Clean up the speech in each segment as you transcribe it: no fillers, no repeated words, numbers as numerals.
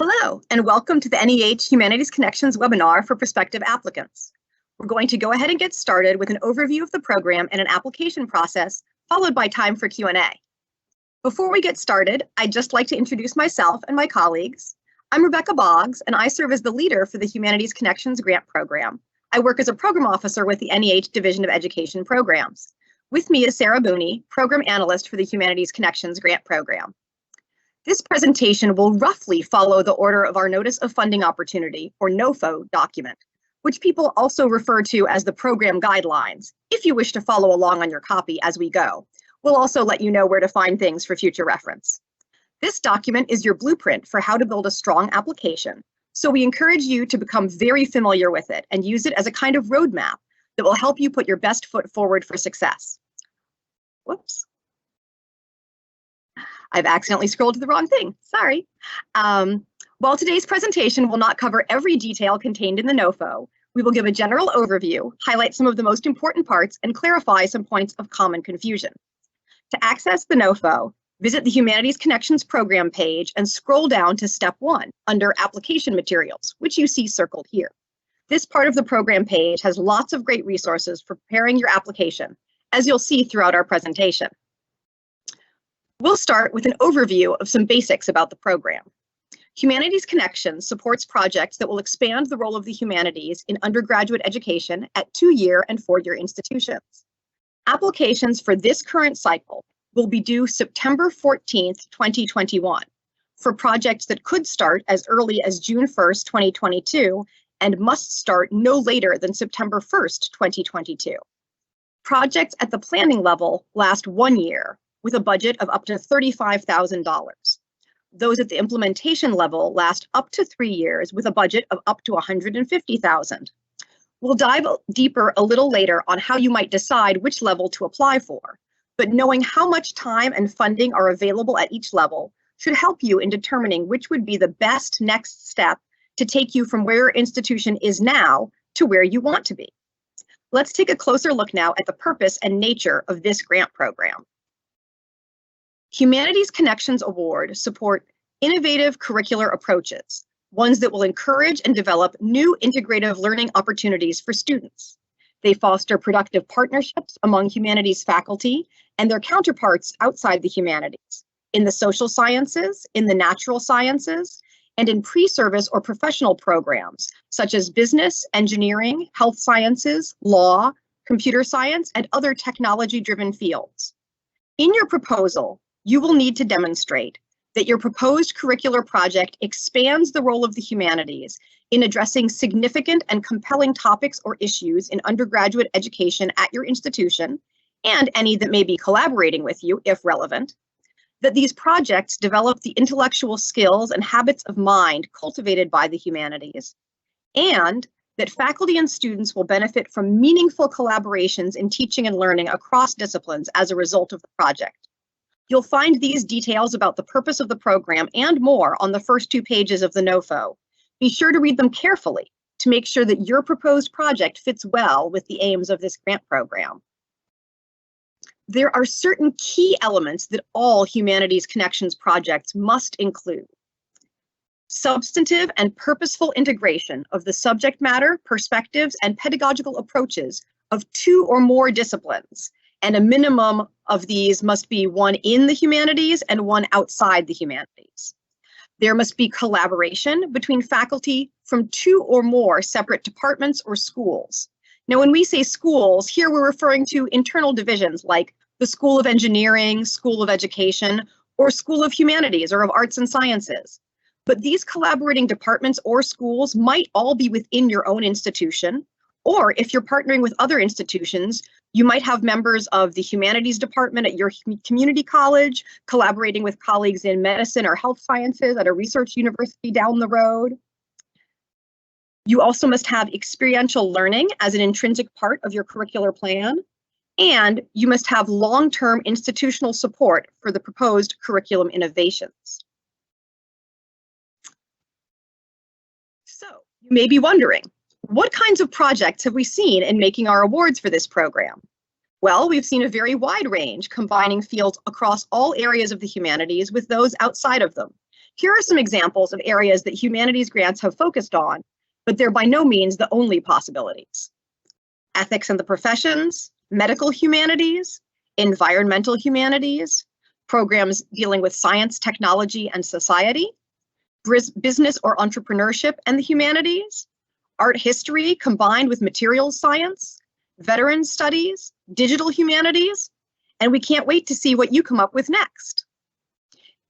Hello, and welcome to the NEH Humanities Connections webinar for prospective applicants. We're going to go ahead and get started with an overview of the program and an application process, followed by time for Q&A. Before we get started, I'd just like to introduce myself and my colleagues. I'm Rebecca Boggs, and I serve as the leader for the Humanities Connections Grant Program. I work as a program officer with the NEH Division of Education Programs. With me is Sarah Booney, Program Analyst for the Humanities Connections Grant Program. This presentation will roughly follow the order of our Notice of Funding Opportunity, or NOFO, document, which people also refer to as the program guidelines, if you wish to follow along on your copy as we go. We'll also let you know where to find things for future reference. This document is your blueprint for how to build a strong application, so we encourage you to become very familiar with it and use it as a kind of roadmap that will help you put your best foot forward for success. Whoops. I've accidentally scrolled to the wrong thing, sorry. While today's presentation will not cover every detail contained in the NOFO, we will give a general overview, highlight some of the most important parts, and clarify some points of common confusion. To access the NOFO, visit the Humanities Connections program page and scroll down to Step 1 under Application Materials, which you see circled here. This part of the program page has lots of great resources for preparing your application, as you'll see throughout our presentation. We'll start with an overview of some basics about the program. Humanities Connections supports projects that will expand the role of the humanities in undergraduate education at 2-year and 4-year institutions. Applications for this current cycle will be due September 14th, 2021, for projects that could start as early as June 1st, 2022, and must start no later than September 1st, 2022. Projects at the planning level last 1 year, with a budget of up to $35,000. Those at the implementation level last up to 3 years with a budget of up to $150,000. We'll dive deeper a little later on how you might decide which level to apply for, but knowing how much time and funding are available at each level should help you in determining which would be the best next step to take you from where your institution is now to where you want to be. Let's take a closer look now at the purpose and nature of this grant program. Humanities Connections Award support innovative curricular approaches, ones that will encourage and develop new integrative learning opportunities for students. They foster productive partnerships among humanities faculty and their counterparts outside the humanities, in the social sciences, in the natural sciences, and in pre-service or professional programs, such as business, engineering, health sciences, law, computer science, and other technology-driven fields. In your proposal, you will need to demonstrate that your proposed curricular project expands the role of the humanities in addressing significant and compelling topics or issues in undergraduate education at your institution, and any that may be collaborating with you, if relevant, that these projects develop the intellectual skills and habits of mind cultivated by the humanities, and that faculty and students will benefit from meaningful collaborations in teaching and learning across disciplines as a result of the project. You'll find these details about the purpose of the program and more on the first 2 pages of the NOFO. Be sure to read them carefully to make sure that your proposed project fits well with the aims of this grant program. There are certain key elements that all Humanities Connections projects must include. Substantive and purposeful integration of the subject matter, perspectives, and pedagogical approaches of 2 or more disciplines, and a minimum of these must be one in the humanities and one outside the humanities. There must be collaboration between faculty from 2 or more separate departments or schools. Now, when we say schools, here we're referring to internal divisions like the School of Engineering, School of Education, or School of Humanities or of Arts and Sciences. But these collaborating departments or schools might all be within your own institution, or if you're partnering with other institutions, you might have members of the humanities department at your community college, collaborating with colleagues in medicine or health sciences at a research university down the road. You also must have experiential learning as an intrinsic part of your curricular plan, and you must have long-term institutional support for the proposed curriculum innovations. So, you may be wondering, what kinds of projects have we seen in making our awards for this program? Well, we've seen a very wide range, combining fields across all areas of the humanities with those outside of them. Here are some examples of areas that humanities grants have focused on, but they're by no means the only possibilities. Ethics and the professions, medical humanities, environmental humanities, programs dealing with science, technology, and society, business or entrepreneurship and the humanities, art history combined with materials science, veterans studies, digital humanities, and we can't wait to see what you come up with next.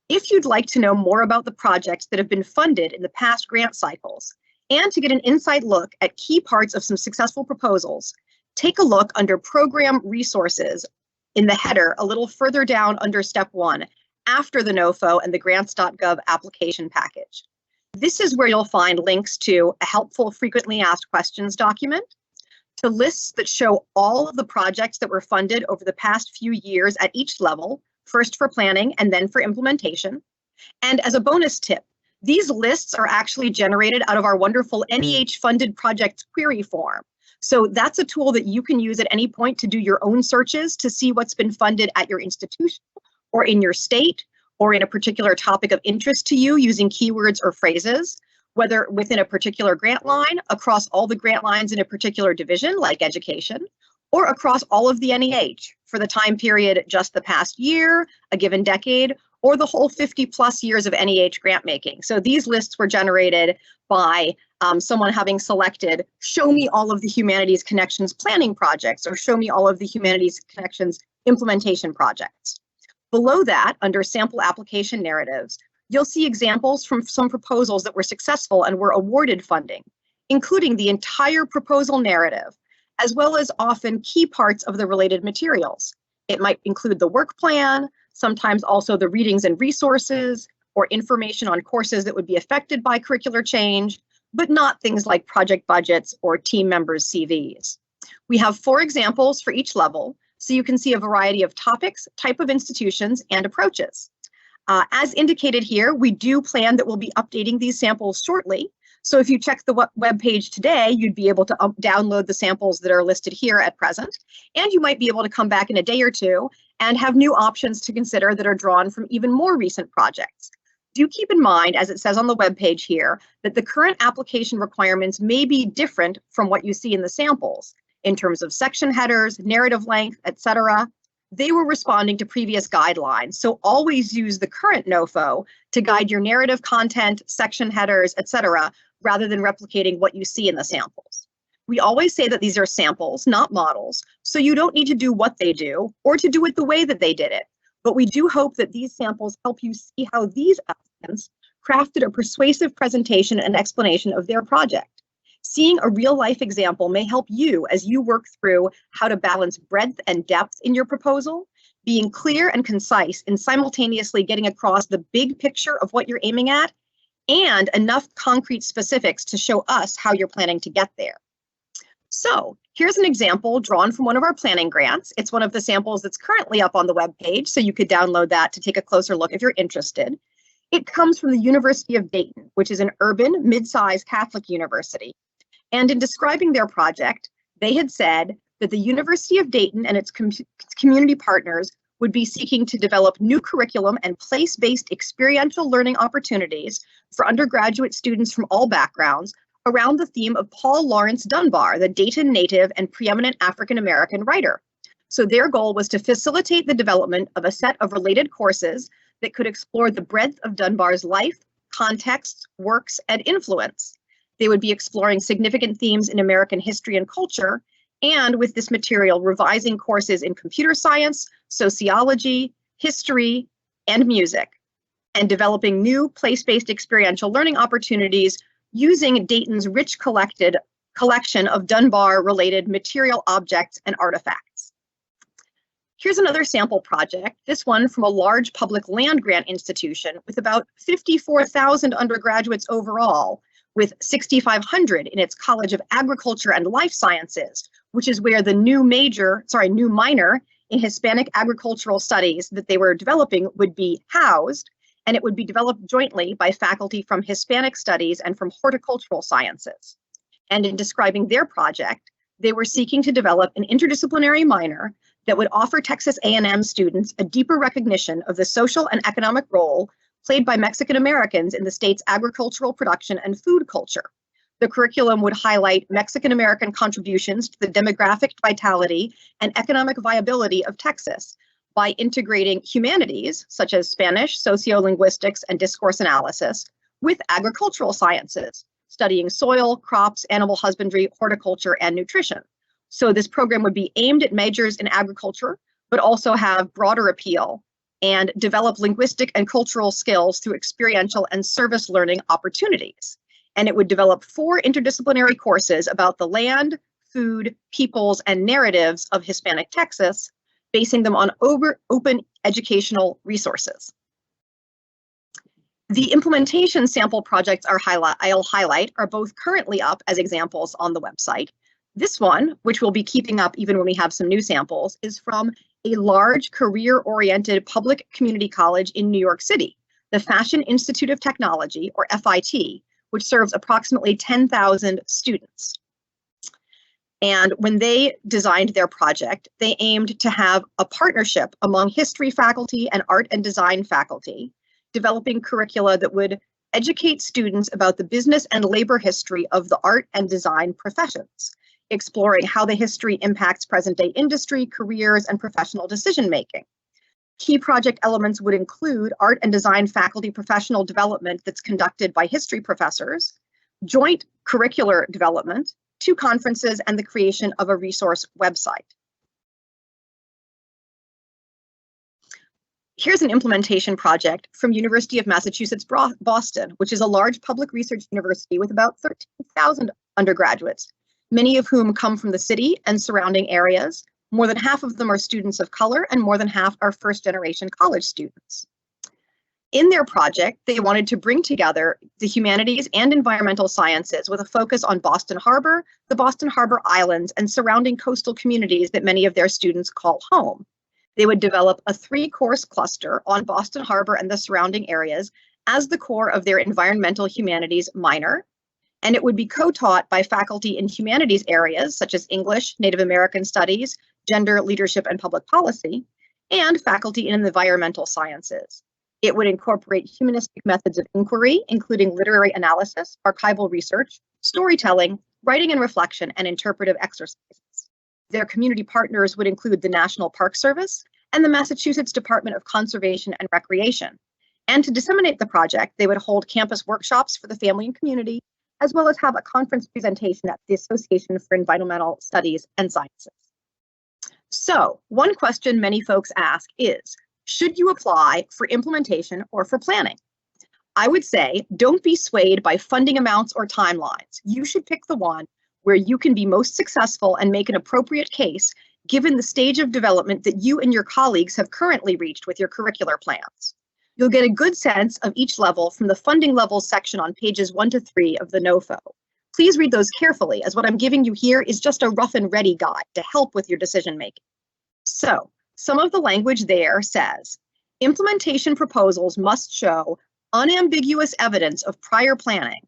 If you'd like to know more about the projects that have been funded in the past grant cycles, and to get an inside look at key parts of some successful proposals, take a look under Program Resources in the header a little further down under Step 1, after the NOFO and the grants.gov application package. This is where you'll find links to a helpful frequently asked questions document, to lists that show all of the projects that were funded over the past few years at each level, first for planning and then for implementation. And as a bonus tip, these lists are actually generated out of our wonderful NEH funded projects query form. So that's a tool that you can use at any point to do your own searches to see what's been funded at your institution or in your state or in a particular topic of interest to you using keywords or phrases, whether within a particular grant line, across all the grant lines in a particular division like education, or across all of the NEH for the time period just the past year, a given decade, or the whole 50+ years of NEH grant making. So these lists were generated by someone having selected, show me all of the Humanities Connections planning projects, or show me all of the Humanities Connections implementation projects. Below that, under sample application narratives, you'll see examples from some proposals that were successful and were awarded funding, including the entire proposal narrative, as well as often key parts of the related materials. It might include the work plan, sometimes also the readings and resources, or information on courses that would be affected by curricular change, but not things like project budgets or team members' CVs. We have 4 examples for each level, so you can see a variety of topics, type of institutions, and approaches. As indicated here, we do plan that we'll be updating these samples shortly. So if you check the web page today, you'd be able to download the samples that are listed here at present, and you might be able to come back in a day or two and have new options to consider that are drawn from even more recent projects. Do keep in mind, as it says on the web page here, that the current application requirements may be different from what you see in the samples in terms of section headers, narrative length, etc. They were responding to previous guidelines, so always use the current NOFO to guide your narrative content, section headers, etc., rather than replicating what you see in the samples. We always say that these are samples, not models, so you don't need to do what they do or to do it the way that they did it. But we do hope that these samples help you see how these applicants crafted a persuasive presentation and explanation of their project. Seeing a real-life example may help you as you work through how to balance breadth and depth in your proposal, being clear and concise and simultaneously getting across the big picture of what you're aiming at, and enough concrete specifics to show us how you're planning to get there. So here's an example drawn from one of our planning grants. It's one of the samples that's currently up on the web page, so you could download that to take a closer look if you're interested. It comes from the University of Dayton, which is an urban, mid-sized Catholic university. And in describing their project, they had said that the University of Dayton and its community partners would be seeking to develop new curriculum and place-based experiential learning opportunities for undergraduate students from all backgrounds around the theme of Paul Laurence Dunbar, the Dayton native and preeminent African-American writer. So their goal was to facilitate the development of a set of related courses that could explore the breadth of Dunbar's life, contexts, works, and influence. They would be exploring significant themes in American history and culture, and with this material, revising courses in computer science, sociology, history, and music, and developing new place-based experiential learning opportunities using Dayton's rich collection of Dunbar-related material objects and artifacts. Here's another sample project, this one from a large public land grant institution with about 54,000 undergraduates overall, with 6,500 in its College of Agriculture and Life Sciences, which is where the new minor in Hispanic Agricultural Studies that they were developing would be housed, and it would be developed jointly by faculty from Hispanic Studies and from Horticultural Sciences. And in describing their project, they were seeking to develop an interdisciplinary minor that would offer Texas A&M students a deeper recognition of the social and economic role played by Mexican Americans in the state's agricultural production and food culture. The curriculum would highlight Mexican American contributions to the demographic vitality and economic viability of Texas by integrating humanities, such as Spanish, sociolinguistics, and discourse analysis, with agricultural sciences, studying soil, crops, animal husbandry, horticulture, and nutrition. So this program would be aimed at majors in agriculture, but also have broader appeal and develop linguistic and cultural skills through experiential and service learning opportunities. And it would develop 4 interdisciplinary courses about the land, food, peoples, and narratives of Hispanic Texas, basing them on open educational resources. The implementation sample projects I'll highlight are both currently up as examples on the website. This one, which we'll be keeping up even when we have some new samples, is from a large career-oriented public community college in New York City, the Fashion Institute of Technology, or FIT, which serves approximately 10,000 students. And when they designed their project, they aimed to have a partnership among history faculty and art and design faculty, developing curricula that would educate students about the business and labor history of the art and design professions, exploring how the history impacts present-day industry, careers, and professional decision-making. Key project elements would include art and design faculty professional development that's conducted by history professors, joint curricular development, 2 conferences, and the creation of a resource website. Here's an implementation project from University of Massachusetts Boston, which is a large public research university with about 13,000 undergraduates, many of whom come from the city and surrounding areas. More than half of them are students of color, and more than half are first-generation college students. In their project, they wanted to bring together the humanities and environmental sciences with a focus on Boston Harbor, the Boston Harbor Islands, and surrounding coastal communities that many of their students call home. They would develop a 3-course cluster on Boston Harbor and the surrounding areas as the core of their environmental humanities minor, and it would be co-taught by faculty in humanities areas such as English, Native American Studies, Gender, Leadership, and Public Policy, and faculty in environmental sciences. It would incorporate humanistic methods of inquiry, including literary analysis, archival research, storytelling, writing and reflection, and interpretive exercises. Their community partners would include the National Park Service and the Massachusetts Department of Conservation and Recreation. And to disseminate the project, they would hold campus workshops for the family and community, as well as have a conference presentation at the Association for Environmental Studies and Sciences. So, one question many folks ask is, should you apply for implementation or for planning? I would say, don't be swayed by funding amounts or timelines. You should pick the one where you can be most successful and make an appropriate case given the stage of development that you and your colleagues have currently reached with your curricular plans. You'll get a good sense of each level from the funding levels section on pages 1 to 3 of the NOFO. Please read those carefully, as what I'm giving you here is just a rough and ready guide to help with your decision making. So, some of the language there says, implementation proposals must show unambiguous evidence of prior planning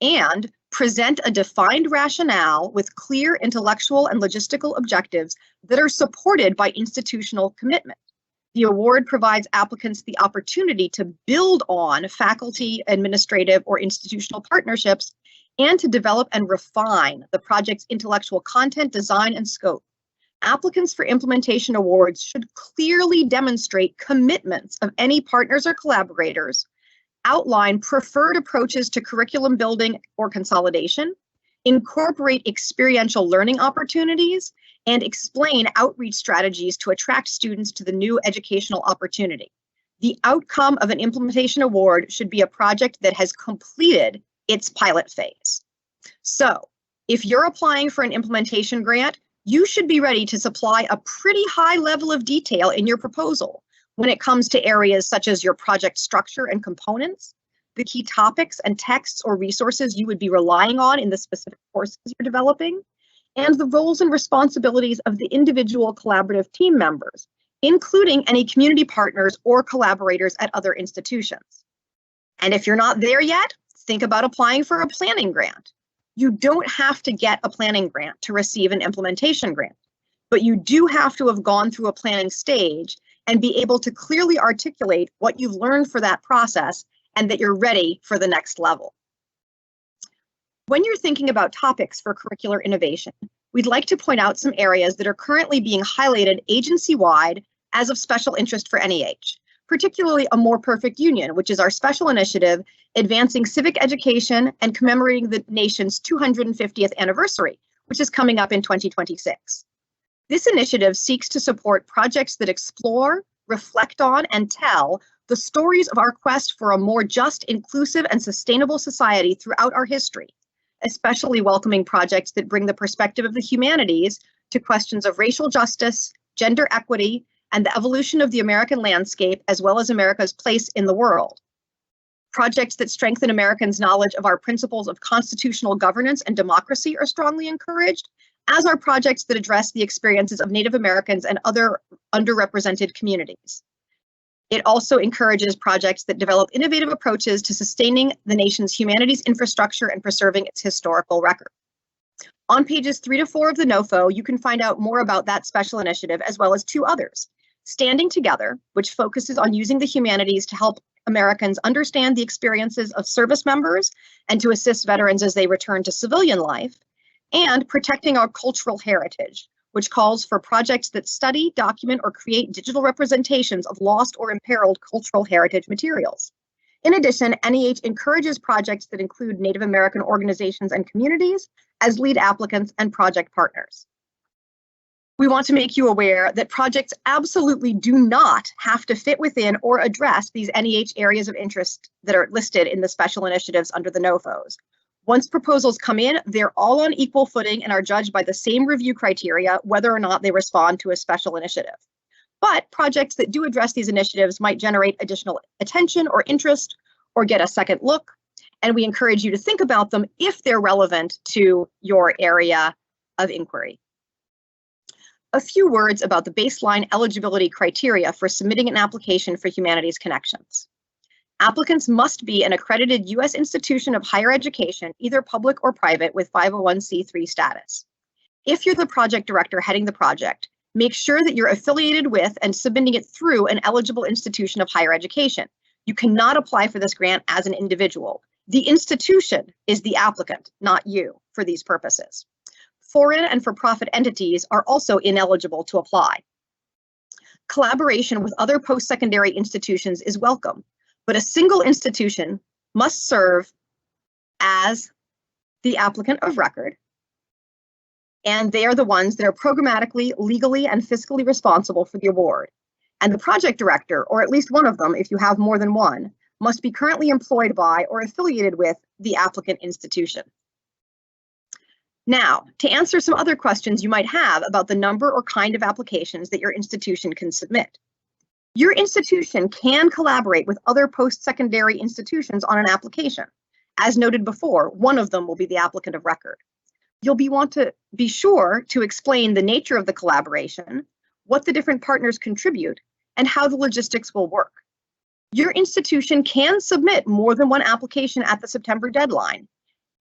and present a defined rationale with clear intellectual and logistical objectives that are supported by institutional commitment. The award provides applicants the opportunity to build on faculty, administrative, or institutional partnerships and to develop and refine the project's intellectual content, design, and scope. Applicants for implementation awards should clearly demonstrate commitments of any partners or collaborators, outline preferred approaches to curriculum building or consolidation, incorporate experiential learning opportunities, and explain outreach strategies to attract students to the new educational opportunity. The outcome of an implementation award should be a project that has completed its pilot phase. So, if you're applying for an implementation grant, you should be ready to supply a pretty high level of detail in your proposal when it comes to areas such as your project structure and components, the key topics and texts or resources you would be relying on in the specific courses you're developing, and the roles and responsibilities of the individual collaborative team members, including any community partners or collaborators at other institutions. And if you're not there yet, think about applying for a planning grant. You don't have to get a planning grant to receive an implementation grant, but you do have to have gone through a planning stage and be able to clearly articulate what you've learned for that process and that you're ready for the next level. When you're thinking about topics for curricular innovation, we'd like to point out some areas that are currently being highlighted agency-wide as of special interest for NEH, particularly A More Perfect Union, which is our special initiative advancing civic education and commemorating the nation's 250th anniversary, which is coming up in 2026. This initiative seeks to support projects that explore, reflect on, and tell the stories of our quest for a more just, inclusive, and sustainable society throughout our history, especially welcoming projects that bring the perspective of the humanities to questions of racial justice, gender equity, and the evolution of the American landscape, as well as America's place in the world. Projects that strengthen Americans' knowledge of our principles of constitutional governance and democracy are strongly encouraged, as are projects that address the experiences of Native Americans and other underrepresented communities. It also encourages projects that develop innovative approaches to sustaining the nation's humanities infrastructure and preserving its historical record. On pages 3 to 4 of the NOFO, you can find out more about that special initiative, as well as 2 others. Standing Together, which focuses on using the humanities to help Americans understand the experiences of service members and to assist veterans as they return to civilian life, and Protecting Our Cultural Heritage, which calls for projects that study, document, or create digital representations of lost or imperiled cultural heritage materials. In addition, NEH encourages projects that include Native American organizations and communities as lead applicants and project partners. We want to make you aware that projects absolutely do not have to fit within or address these NEH areas of interest that are listed in the special initiatives under the NOFOs. Once proposals come in, they're all on equal footing and are judged by the same review criteria, whether or not they respond to a special initiative. But projects that do address these initiatives might generate additional attention or interest or get a second look, and we encourage you to think about them if they're relevant to your area of inquiry. A few words about the baseline eligibility criteria for submitting an application for Humanities Connections. Applicants must be an accredited U.S. institution of higher education, either public or private, with 501c3 status. If you're the project director heading the project, make sure that you're affiliated with and submitting it through an eligible institution of higher education. You cannot apply for this grant as an individual. The institution is the applicant, not you, for these purposes. Foreign and for-profit entities are also ineligible to apply. Collaboration with other post-secondary institutions is welcome, but a single institution must serve as the applicant of record, and they are the ones that are programmatically, legally, and fiscally responsible for the award. And the project director, or at least one of them if you have more than one, must be currently employed by or affiliated with the applicant institution. Now, to answer some other questions you might have about the number or kind of applications that your institution can submit. Your institution can collaborate with other post-secondary institutions on an application. As noted before, one of them will be the applicant of record. You'll want to be sure to explain the nature of the collaboration, what the different partners contribute, and how the logistics will work. Your institution can submit more than one application at the September deadline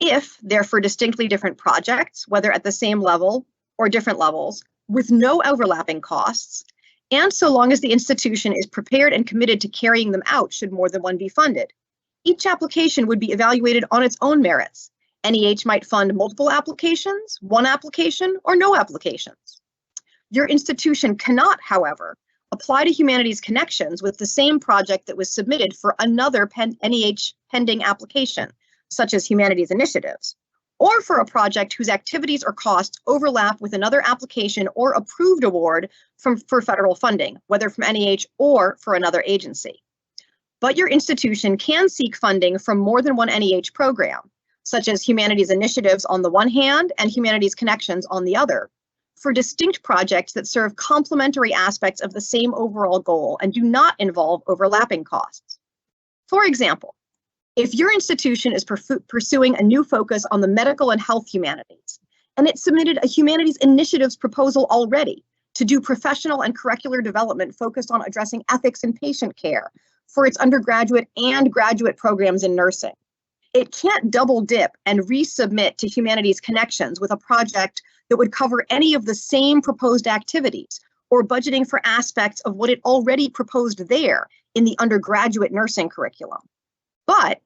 if they're for distinctly different projects, whether at the same level or different levels, with no overlapping costs, and so long as the institution is prepared and committed to carrying them out should more than one be funded. Each application would be evaluated on its own merits. NEH might fund multiple applications, one application, or no applications. Your institution cannot, however, apply to Humanities Connections with the same project that was submitted for another NEH pending application, such as Humanities Initiatives, or for a project whose activities or costs overlap with another application or approved award for federal funding, whether from NEH or for another agency. But your institution can seek funding from more than one NEH program, such as Humanities Initiatives on the one hand and Humanities Connections on the other, for distinct projects that serve complementary aspects of the same overall goal and do not involve overlapping costs. For example, if your institution is pursuing a new focus on the medical and health humanities, and it submitted a Humanities Initiatives proposal already to do professional and curricular development focused on addressing ethics in patient care for its undergraduate and graduate programs in nursing, it can't double dip and resubmit to Humanities Connections with a project that would cover any of the same proposed activities or budgeting for aspects of what it already proposed there in the undergraduate nursing curriculum. But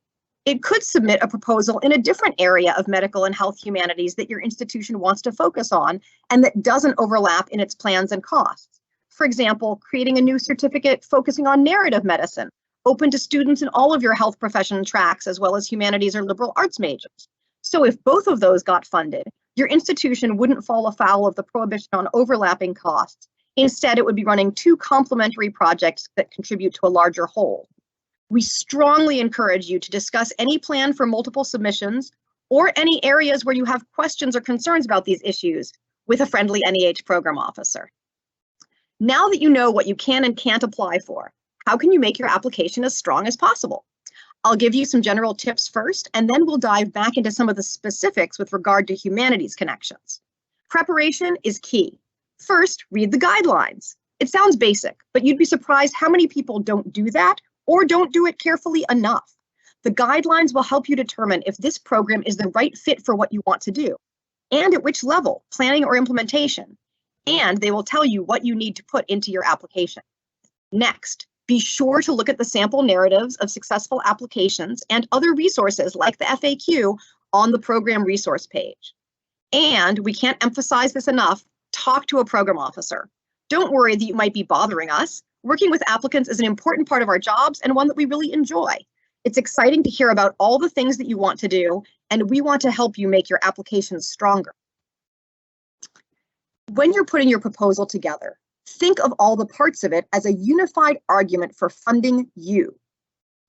it could submit a proposal in a different area of medical and health humanities that your institution wants to focus on and that doesn't overlap in its plans and costs. For example, creating a new certificate focusing on narrative medicine, open to students in all of your health profession tracks, as well as humanities or liberal arts majors. So if both of those got funded, your institution wouldn't fall afoul of the prohibition on overlapping costs. Instead, it would be running two complementary projects that contribute to a larger whole. We strongly encourage you to discuss any plan for multiple submissions or any areas where you have questions or concerns about these issues with a friendly NEH program officer. Now that you know what you can and can't apply for, how can you make your application as strong as possible? I'll give you some general tips first, and then we'll dive back into some of the specifics with regard to humanities connections. Preparation is key. First, read the guidelines. It sounds basic, but you'd be surprised how many people don't do that or don't do it carefully enough. The guidelines will help you determine if this program is the right fit for what you want to do, and at which level, planning or implementation, and they will tell you what you need to put into your application. Next, be sure to look at the sample narratives of successful applications and other resources like the FAQ on the program resource page. And we can't emphasize this enough, talk to a program officer. Don't worry that you might be bothering us. Working with applicants is an important part of our jobs and one that we really enjoy. It's exciting to hear about all the things that you want to do, and we want to help you make your applications stronger. When you're putting your proposal together, think of all the parts of it as a unified argument for funding you.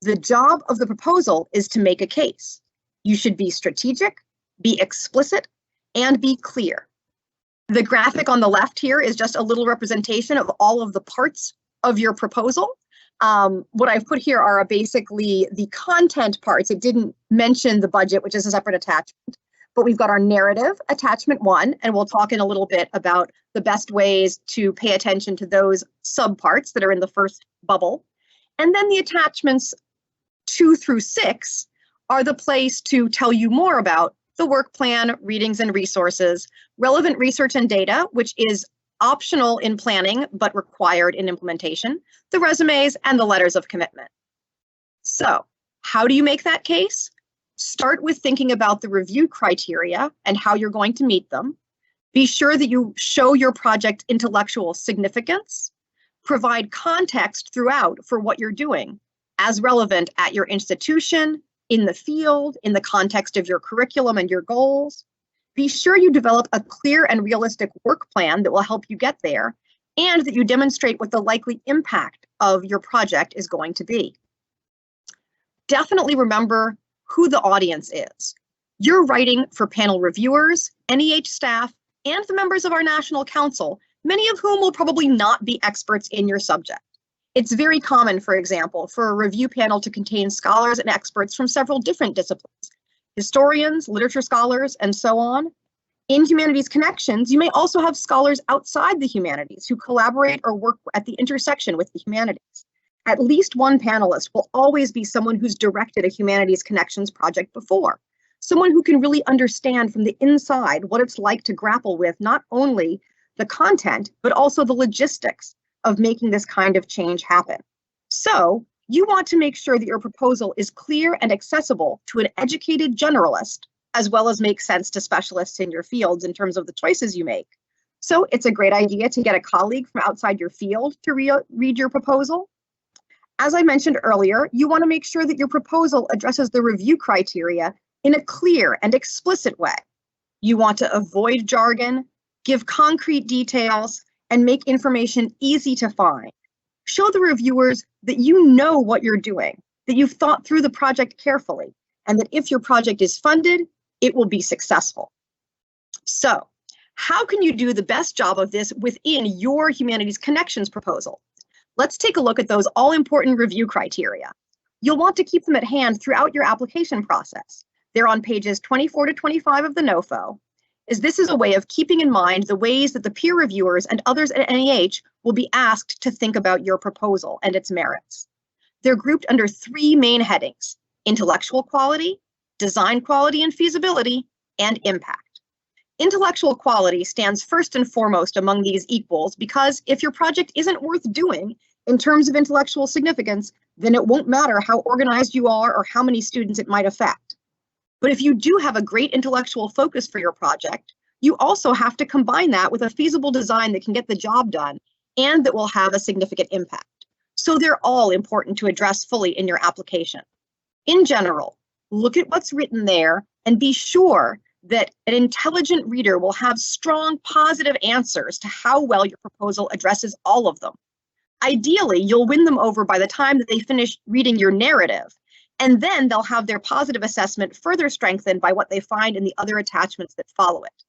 The job of the proposal is to make a case. You should be strategic, be explicit, and be clear. The graphic on the left here is just a little representation of all of the parts of your proposal. What I've put here are basically the content parts. It didn't mention the budget, which is a separate attachment, but we've got our narrative, attachment 1, and we'll talk in a little bit about the best ways to pay attention to those subparts that are in the first bubble. And then the attachments 2 through 6 are the place to tell you more about the work plan, readings and resources, relevant research and data, which is optional in planning, but required in implementation, the resumes, and the letters of commitment. So, how do you make that case? Start with thinking about the review criteria and how you're going to meet them. Be sure that you show your project intellectual significance. Provide context throughout for what you're doing, as relevant at your institution, in the field, in the context of your curriculum and your goals. Be sure you develop a clear and realistic work plan that will help you get there, and that you demonstrate what the likely impact of your project is going to be. Definitely remember who the audience is. You're writing for panel reviewers, NEH staff, and the members of our National Council, many of whom will probably not be experts in your subject. It's very common, for example, for a review panel to contain scholars and experts from several different disciplines, historians, literature scholars, and so on. In Humanities Connections, you may also have scholars outside the humanities who collaborate or work at the intersection with the humanities. At least one panelist will always be someone who's directed a Humanities Connections project before, someone who can really understand from the inside what it's like to grapple with not only the content, but also the logistics of making this kind of change happen. So, you want to make sure that your proposal is clear and accessible to an educated generalist, as well as make sense to specialists in your fields in terms of the choices you make. So it's a great idea to get a colleague from outside your field to read your proposal. As I mentioned earlier, you want to make sure that your proposal addresses the review criteria in a clear and explicit way. You want to avoid jargon, give concrete details, and make information easy to find. Show the reviewers that you know what you're doing, that you've thought through the project carefully, and that if your project is funded, it will be successful. So, how can you do the best job of this within your Humanities Connections proposal? Let's take a look at those all-important review criteria. You'll want to keep them at hand throughout your application process. They're on pages 24 to 25 of the NOFO, as this is a way of keeping in mind the ways that the peer reviewers and others at NEH will be asked to think about your proposal and its merits. They're grouped under 3 main headings: intellectual quality, design quality and feasibility, and impact. Intellectual quality stands first and foremost among these equals because if your project isn't worth doing in terms of intellectual significance, then it won't matter how organized you are or how many students it might affect. But if you do have a great intellectual focus for your project, you also have to combine that with a feasible design that can get the job done and that will have a significant impact. So they're all important to address fully in your application. In general, look at what's written there and be sure that an intelligent reader will have strong positive answers to how well your proposal addresses all of them. Ideally, you'll win them over by the time that they finish reading your narrative, and then they'll have their positive assessment further strengthened by what they find in the other attachments that follow it.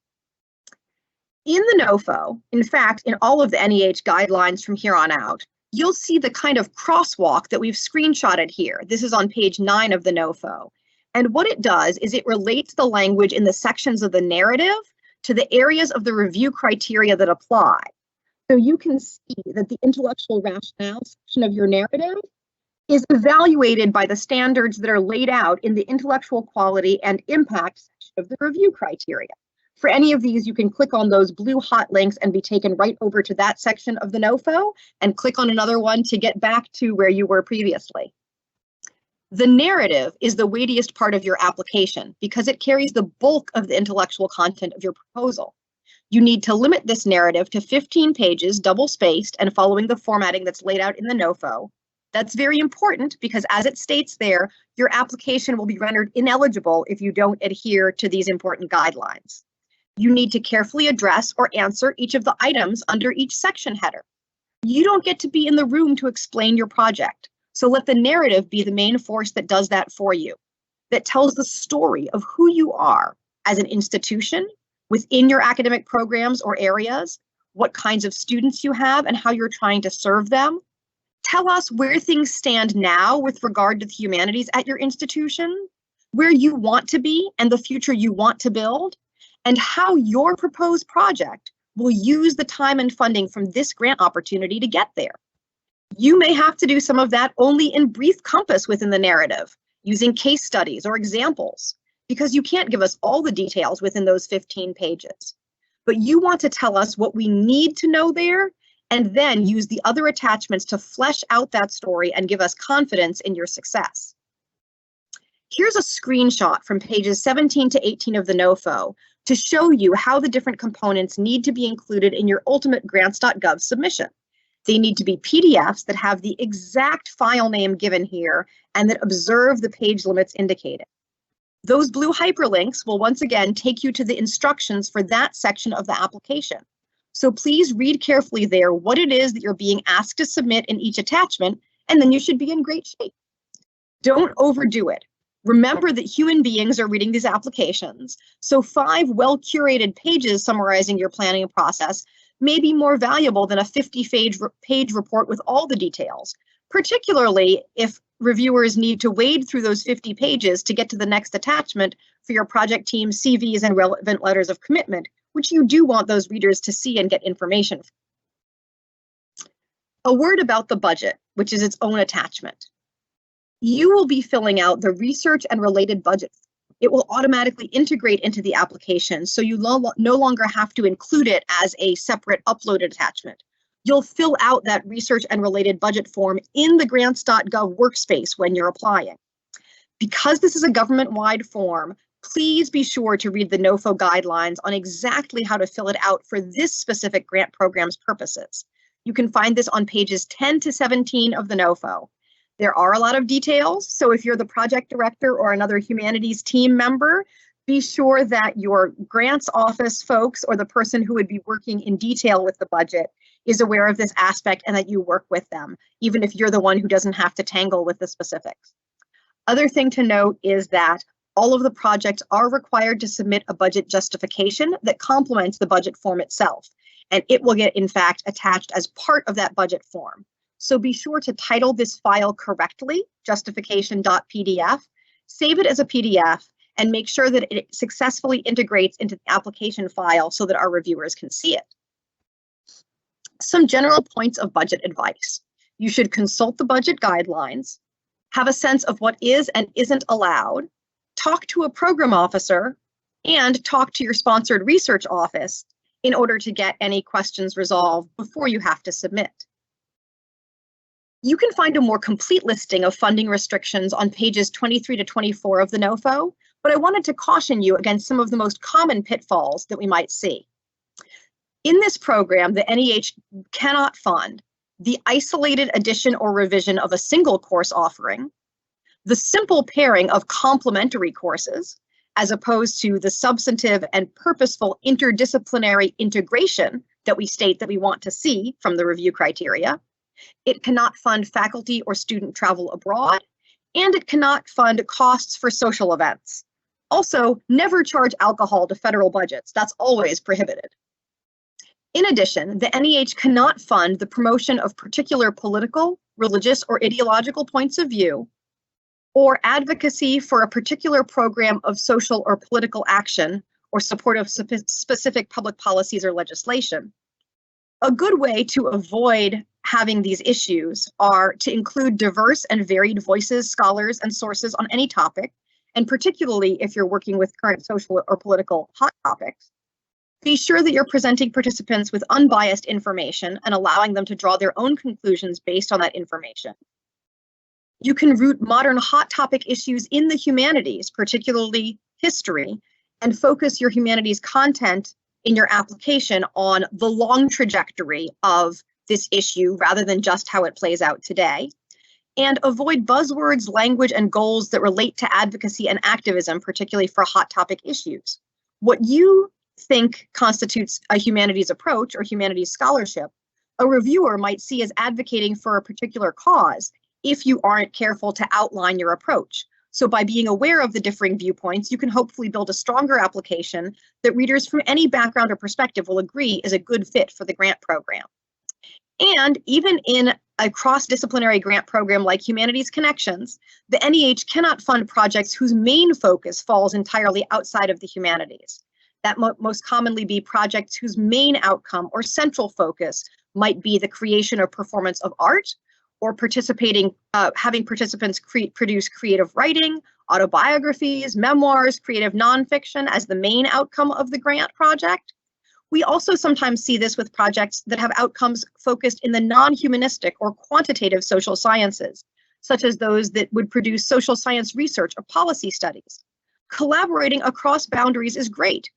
In the NOFO, in fact, in all of the NEH guidelines from here on out, you'll see the kind of crosswalk that we've screenshotted here. This is on page 9 of the NOFO. And what it does is it relates the language in the sections of the narrative to the areas of the review criteria that apply. So you can see that the intellectual rationale section of your narrative is evaluated by the standards that are laid out in the intellectual quality and impact section of the review criteria. For any of these, you can click on those blue hot links and be taken right over to that section of the NOFO and click on another one to get back to where you were previously. The narrative is the weightiest part of your application because it carries the bulk of the intellectual content of your proposal. You need to limit this narrative to 15 pages, double-spaced, and following the formatting that's laid out in the NOFO. That's very important because, as it states there, your application will be rendered ineligible if you don't adhere to these important guidelines. You need to carefully address or answer each of the items under each section header. You don't get to be in the room to explain your project, so let the narrative be the main force that does that for you, that tells the story of who you are as an institution, within your academic programs or areas, what kinds of students you have and how you're trying to serve them. Tell us where things stand now with regard to the humanities at your institution, where you want to be and the future you want to build, and how your proposed project will use the time and funding from this grant opportunity to get there. You may have to do some of that only in brief compass within the narrative, using case studies or examples, because you can't give us all the details within those 15 pages. But you want to tell us what we need to know there, and then use the other attachments to flesh out that story and give us confidence in your success. Here's a screenshot from pages 17 to 18 of the NOFO to show you how the different components need to be included in your ultimate grants.gov submission. They need to be PDFs that have the exact file name given here and that observe the page limits indicated. Those blue hyperlinks will once again take you to the instructions for that section of the application. So please read carefully there what it is that you're being asked to submit in each attachment, and then you should be in great shape. Don't overdo it. Remember that human beings are reading these applications, so 5 well-curated pages summarizing your planning process may be more valuable than a 50-page report with all the details, particularly if reviewers need to wade through those 50 pages to get to the next attachment for your project team's CVs and relevant letters of commitment, which you do want those readers to see and get information from. A word about the budget, which is its own attachment. You will be filling out the research and related budget. It will automatically integrate into the application, so you no longer have to include it as a separate uploaded attachment. You'll fill out that research and related budget form in the grants.gov workspace when you're applying. Because this is a government-wide form, please be sure to read the NOFO guidelines on exactly how to fill it out for this specific grant program's purposes. You can find this on pages 10 to 17 of the NOFO. There are a lot of details, so if you're the project director or another humanities team member, be sure that your grants office folks or the person who would be working in detail with the budget is aware of this aspect and that you work with them, even if you're the one who doesn't have to tangle with the specifics. Other thing to note is that all of the projects are required to submit a budget justification that complements the budget form itself, and it will get, in fact, attached as part of that budget form. So be sure to title this file correctly, justification.pdf, save it as a PDF, and make sure that it successfully integrates into the application file so that our reviewers can see it. Some general points of budget advice. You should consult the budget guidelines, have a sense of what is and isn't allowed, talk to a program officer, and talk to your sponsored research office in order to get any questions resolved before you have to submit. You can find a more complete listing of funding restrictions on pages 23 to 24 of the NOFO, but I wanted to caution you against some of the most common pitfalls that we might see. In this program, the NEH cannot fund the isolated addition or revision of a single course offering, the simple pairing of complementary courses, as opposed to the substantive and purposeful interdisciplinary integration that we state that we want to see from the review criteria. It cannot fund faculty or student travel abroad, and it cannot fund costs for social events. Also, never charge alcohol to federal budgets. That's always prohibited. In addition, the NEH cannot fund the promotion of particular political, religious, or ideological points of view, or advocacy for a particular program of social or political action or support of specific public policies or legislation. A good way to avoid having these issues are to include diverse and varied voices, scholars, and sources on any topic, and particularly if you're working with current social or political hot topics. Be sure that you're presenting participants with unbiased information and allowing them to draw their own conclusions based on that information. You can root modern hot topic issues in the humanities, particularly history, and focus your humanities content in your application on the long trajectory of this issue rather than just how it plays out today. And avoid buzzwords, language, and goals that relate to advocacy and activism, particularly for hot topic issues. What you think constitutes a humanities approach or humanities scholarship, a reviewer might see as advocating for a particular cause if you aren't careful to outline your approach. So by being aware of the differing viewpoints, you can hopefully build a stronger application that readers from any background or perspective will agree is a good fit for the grant program. And even in a cross-disciplinary grant program like Humanities Connections, the NEH cannot fund projects whose main focus falls entirely outside of the humanities. That most commonly be projects whose main outcome or central focus might be the creation or performance of art, or having participants produce creative writing, autobiographies, memoirs, creative nonfiction as the main outcome of the grant project. We also sometimes see this with projects that have outcomes focused in the non-humanistic or quantitative social sciences, such as those that would produce social science research or policy studies. Collaborating across boundaries is great,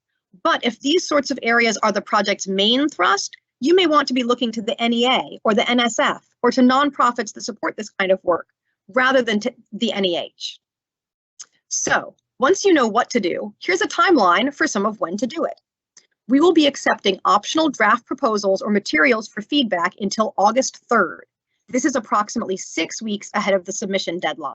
but if these sorts of areas are the project's main thrust, you may want to be looking to the NEA or the NSF or to nonprofits that support this kind of work rather than to the NEH. So once you know what to do, here's a timeline for some of when to do it. We will be accepting optional draft proposals or materials for feedback until August 3rd. This is approximately 6 weeks ahead of the submission deadline.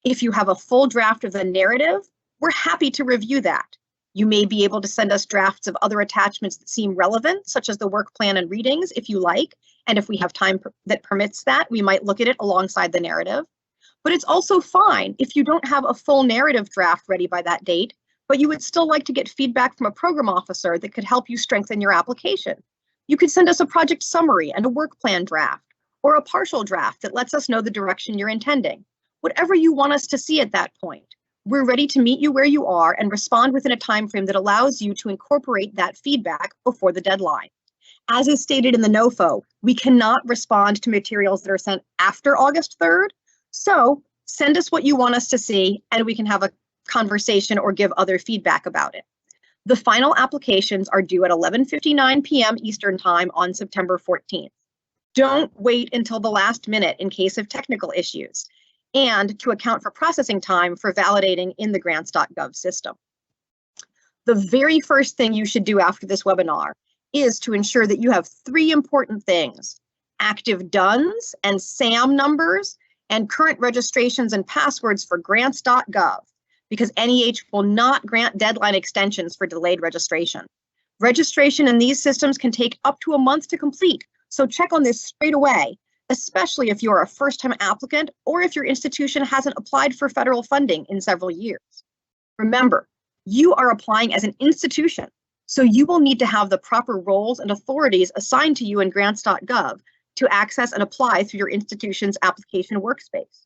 If you have a full draft of the narrative, we're happy to review that. You may be able to send us drafts of other attachments that seem relevant, such as the work plan and readings, if you like. And if we have time that permits that, we might look at it alongside the narrative. But it's also fine if you don't have a full narrative draft ready by that date, but you would still like to get feedback from a program officer that could help you strengthen your application. You could send us a project summary and a work plan draft, or a partial draft that lets us know the direction you're intending. Whatever you want us to see at that point. We're ready to meet you where you are and respond within a time frame that allows you to incorporate that feedback before the deadline. As is stated in the NOFO, we cannot respond to materials that are sent after August 3rd. So send us what you want us to see and we can have a conversation or give other feedback about it. The final applications are due at 11:59 p.m. Eastern Time on September 14th. Don't wait until the last minute in case of technical issues, and to account for processing time for validating in the grants.gov system. The very first thing you should do after this webinar is to ensure that you have 3 important things: active DUNS and SAM numbers, and current registrations and passwords for grants.gov, because NEH will not grant deadline extensions for delayed registration. Registration in these systems can take up to a month to complete, so check on this straight away, especially if you're a first-time applicant or if your institution hasn't applied for federal funding in several years. Remember, you are applying as an institution, so you will need to have the proper roles and authorities assigned to you in grants.gov to access and apply through your institution's application workspace.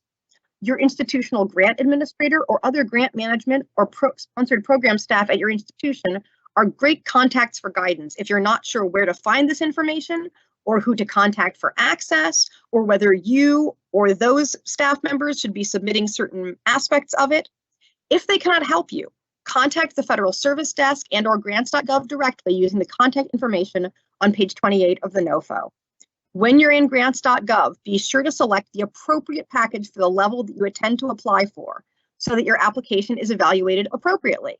your institutional grant administrator or other grant management or sponsored program staff at your institution are great contacts for guidance if you're not sure where to find this information or who to contact for access, or whether you or those staff members should be submitting certain aspects of it. If they cannot help you, contact the Federal Service Desk and or grants.gov directly using the contact information on page 28 of the NOFO. When you're in grants.gov, be sure to select the appropriate package for the level that you intend to apply for so that your application is evaluated appropriately.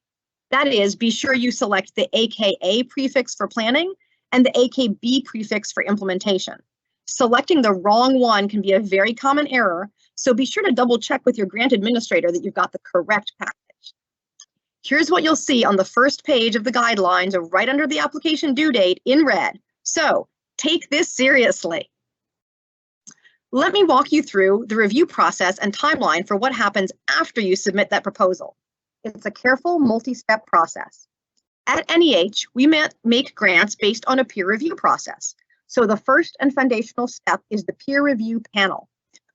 That is, be sure you select the AKA prefix for planning and the AKB prefix for implementation. Selecting the wrong one can be a very common error, so be sure to double check with your grant administrator that you've got the correct package. Here's what you'll see on the first page of the guidelines, right under the application due date in red. So take this seriously. Let me walk you through the review process and timeline for what happens after you submit that proposal. It's a careful, multi-step process. At NEH, we make grants based on a peer review process. So the first and foundational step is the peer review panel.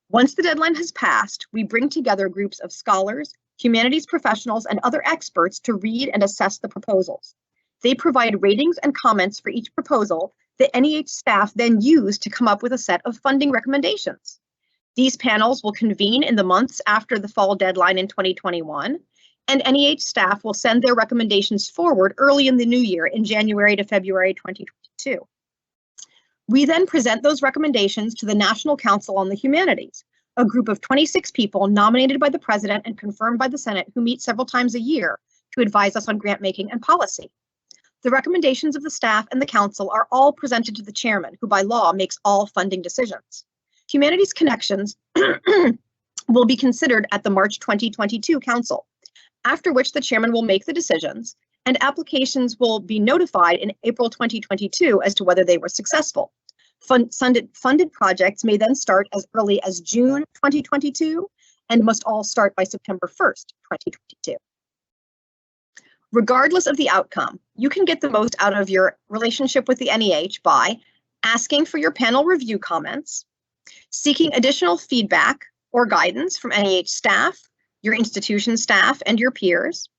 Once the deadline has passed, we bring together groups of scholars, humanities professionals, and other experts to read and assess the proposals. They provide ratings and comments for each proposal that NEH staff then use to come up with a set of funding recommendations. These panels will convene in the months after the fall deadline in 2021, and NEH staff will send their recommendations forward early in the new year in January to February 2022. We then present those recommendations to the National Council on the Humanities, a group of 26 people nominated by the President and confirmed by the Senate who meet several times a year to advise us on grant making and policy. The recommendations of the staff and the council are all presented to the chairman, who by law makes all funding decisions. Humanities Connections will be considered at the March 2022 council, after which the chairman will make the decisions, and applications will be notified in April 2022 as to whether they were successful. Funded projects may then start as early as June 2022 and must all start by September 1st, 2022. Regardless of the outcome, you can get the most out of your relationship with the NEH by asking for your panel review comments, seeking additional feedback or guidance from NEH staff, your institution staff, and your peers.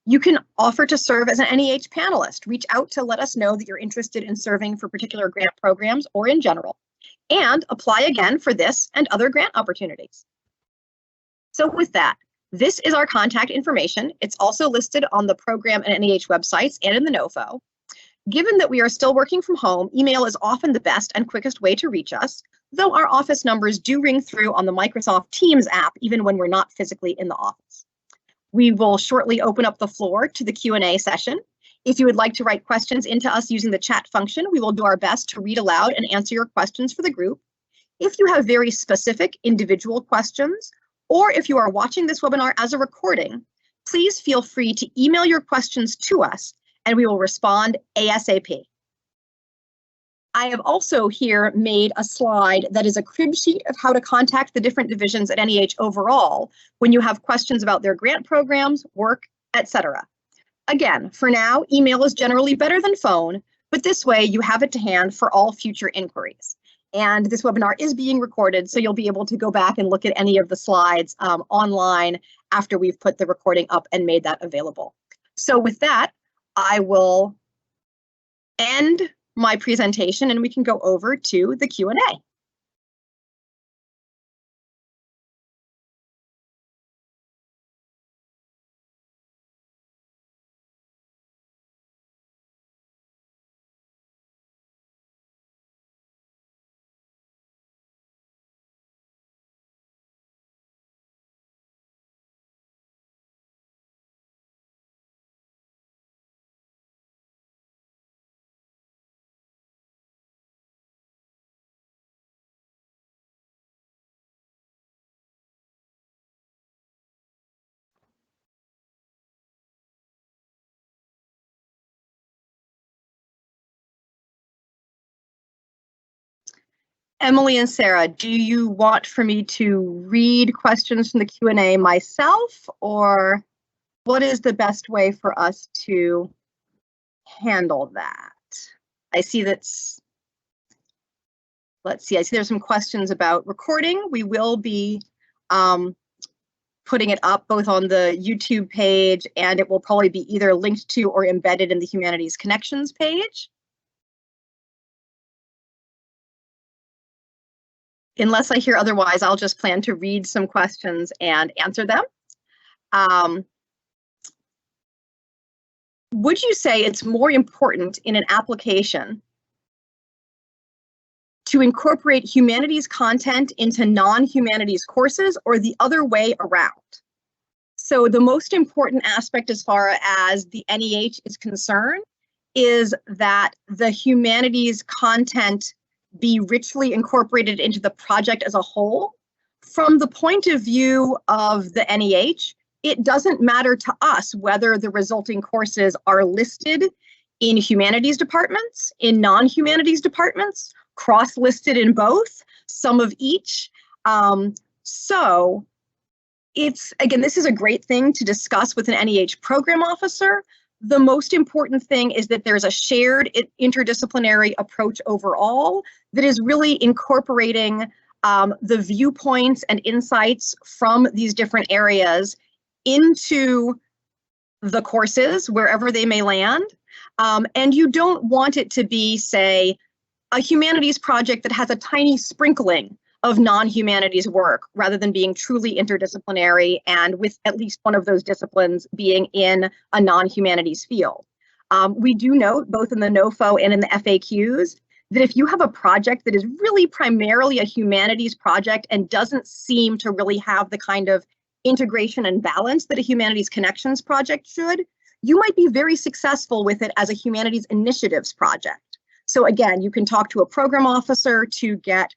You can offer to serve as an NEH panelist. Reach out to let us know that you're interested in serving for particular grant programs or in general, and apply again for this and other grant opportunities. So with that, this is our contact information. It's also listed on the program and NEH websites and in the NOFO. Given that we are still working from home, email is often the best and quickest way to reach us, though our office numbers do ring through on the Microsoft Teams app, even when we're not physically in the office. We will shortly open up the floor to the Q&A session. If you would like to write questions into us using the chat function, we will do our best to read aloud and answer your questions for the group. If you have very specific individual questions, or if you are watching this webinar as a recording, please feel free to email your questions to us and we will respond ASAP. I have also here made a slide that is a crib sheet of how to contact the different divisions at NEH overall when you have questions about their grant programs, work, etc. Again, for now, email is generally better than phone, but this way you have it to hand for all future inquiries. And this webinar is being recorded, so you'll be able to go back and look at any of the slides online after we've put the recording up and made that available. So with that, I will end my presentation and we can go over to the Q&A. Emily and Sarah, do you want for me to read questions from the Q&A myself, or what is the best way for us to handle that? I see that's, let's see, I see there's some questions about recording. We will be putting it up both on the YouTube page, and it will probably be either linked to or embedded in the Humanities Connections page. Unless I hear otherwise, I'll just plan to read some questions and answer them. Would you say it's more important in an application to incorporate humanities content into non-humanities courses, or the other way around? So the most important aspect as far as the NEH is concerned is that the humanities content be richly incorporated into the project as a whole. From the point of view of the NEH, it doesn't matter to us whether the resulting courses are listed in humanities departments, in non-humanities departments, cross-listed in both, some of each. So it's, again, this is a great thing to discuss with an NEH program officer. The most important thing is that there's a shared interdisciplinary approach overall that is really incorporating the viewpoints and insights from these different areas into the courses, wherever they may land. And you don't want it to be, say, a humanities project that has a tiny sprinkling of non-humanities work, rather than being truly interdisciplinary and with at least one of those disciplines being in a non-humanities field. We do note, both in the NOFO and in the FAQs, that if you have a project that is really primarily a humanities project and doesn't seem to really have the kind of integration and balance that a Humanities Connections project should, you might be very successful with it as a humanities initiatives project. So again, you can talk to a program officer to get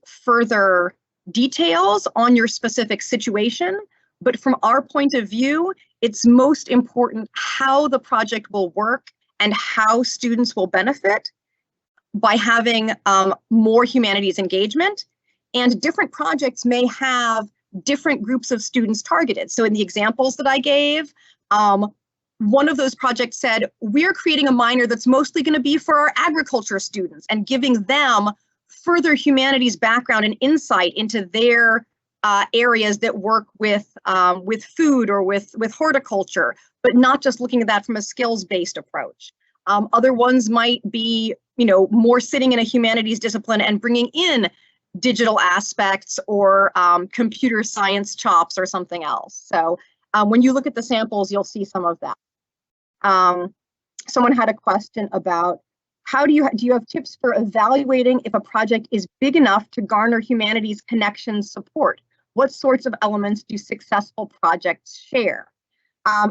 further details on your specific situation. But from our point of view, it's most important how the project will work and how students will benefit by having more humanities engagement. And different projects may have different groups of students targeted. So in the examples that I gave, one of those projects said, we're creating a minor that's mostly going to be for our agriculture students and giving them further humanities background and insight into their areas that work with food or with horticulture, but not just looking at that from a skills-based approach. Other ones might be, more sitting in a humanities discipline and bringing in digital aspects or computer science chops or something else. So when you look at the samples, you'll see some of that. Someone had a question about do you have tips for evaluating if a project is big enough to garner Humanities Connections support? What sorts of elements do successful projects share?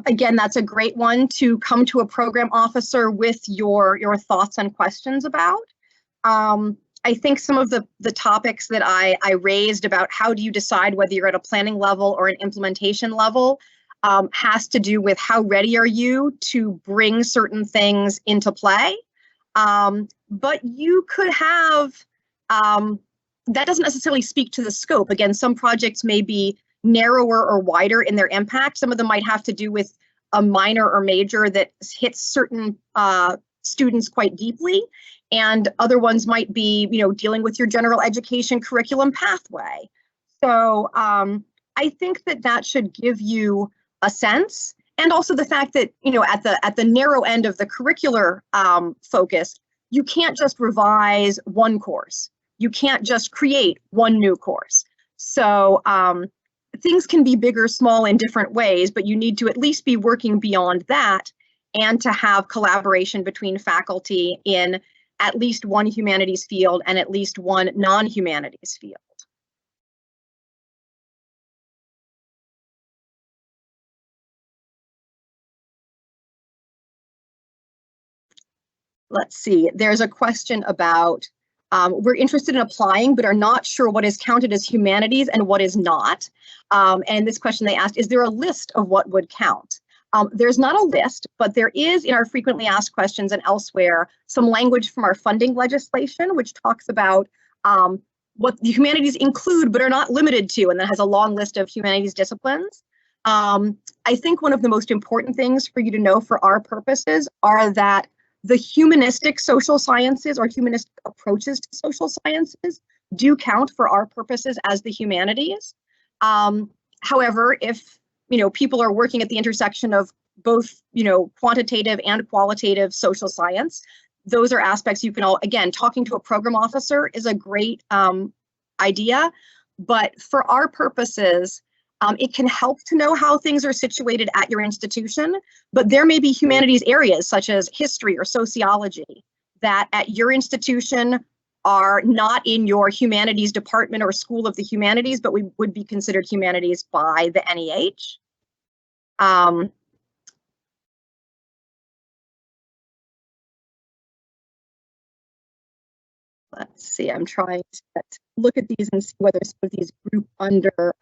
Again, that's a great one to come to a program officer with your thoughts and questions about. I think some of the topics that I raised about how do you decide whether you're at a planning level or an implementation level has to do with how ready are you to bring certain things into play. But you could have, that doesn't necessarily speak to the scope. Again, some projects may be narrower or wider in their impact. Some of them might have to do with a minor or major that hits certain students quite deeply. And other ones might be, dealing with your general education curriculum pathway. So I think that should give you a sense. And also the fact that, at the narrow end of the curricular focus, you can't just revise one course. You can't just create one new course. So things can be big or small in different ways, but you need to at least be working beyond that and to have collaboration between faculty in at least one humanities field and at least one non-humanities field. Let's see, there's a question about, we're interested in applying, but are not sure what is counted as humanities and what is not. And this question they asked, is there a list of what would count? There's not a list, but there is in our frequently asked questions and elsewhere some language from our funding legislation, which talks about what the humanities include but are not limited to, and that has a long list of humanities disciplines. I think one of the most important things for you to know for our purposes are that the humanistic social sciences or humanistic approaches to social sciences do count for our purposes as the humanities. However, if people are working at the intersection of both quantitative and qualitative social science, those are aspects you can all, again, talking to a program officer is a great idea, but for our purposes, it can help to know how things are situated at your institution, but there may be humanities areas such as history or sociology that at your institution are not in your humanities department or school of the humanities, but we would be considered humanities by the NEH. Let's see, I'm trying to look at these and see whether some of these group under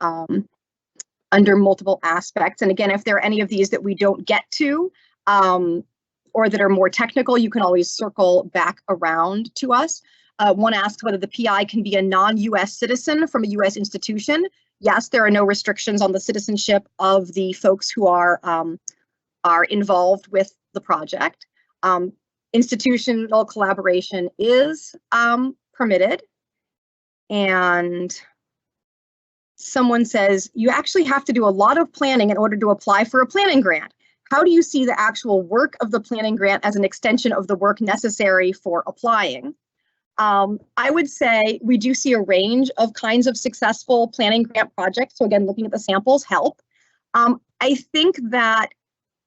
multiple aspects. And again, if there are any of these that we don't get to or that are more technical, you can always circle back around to us. One asks whether the PI can be a non-US citizen from a US institution. Yes, there are no restrictions on the citizenship of the folks who are involved with the project. Institutional collaboration is permitted. And someone says, you actually have to do a lot of planning in order to apply for a planning grant. How do you see the actual work of the planning grant as an extension of the work necessary for applying? I would say we do see a range of kinds of successful planning grant projects. So again, looking at the samples help. I think that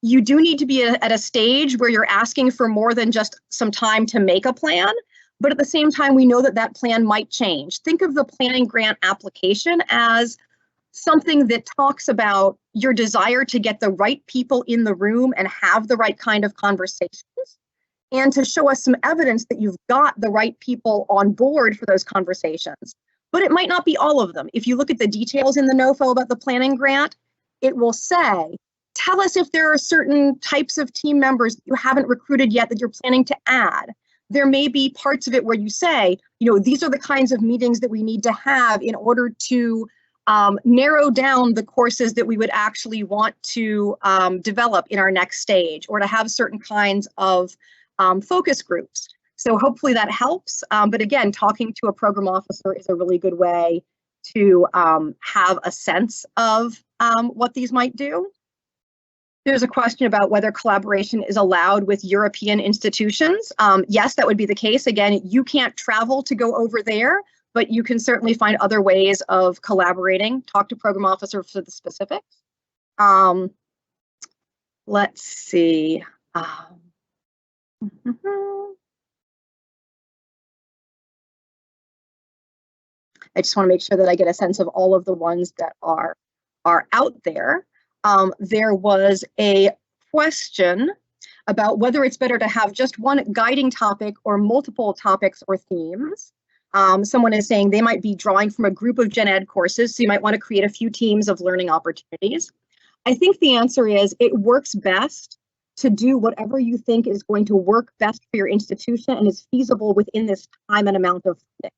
you do need to be at a stage where you're asking for more than just some time to make a plan, but at the same time, we know that that plan might change. Think of the planning grant application as something that talks about your desire to get the right people in the room and have the right kind of conversations, and to show us some evidence that you've got the right people on board for those conversations. But it might not be all of them. If you look at the details in the NOFO about the planning grant, it will say, tell us if there are certain types of team members that you haven't recruited yet that you're planning to add. There may be parts of it where you say, these are the kinds of meetings that we need to have in order to narrow down the courses that we would actually want to develop in our next stage, or to have certain kinds of focus groups. So hopefully that helps. But again, talking to a program officer is a really good way to have a sense of what these might do. There's a question about whether collaboration is allowed with European institutions. Yes, that would be the case. Again, you can't travel to go over there, but you can certainly find other ways of collaborating. Talk to program officer for the specifics. Let's see. I just want to make sure that I get a sense of all of the ones that are out there. There was a question about whether it's better to have just one guiding topic or multiple topics or themes. Someone is saying they might be drawing from a group of gen ed courses, so you might want to create a few teams of learning opportunities. I think the answer is it works best to do whatever you think is going to work best for your institution and is feasible within this time and amount of funding.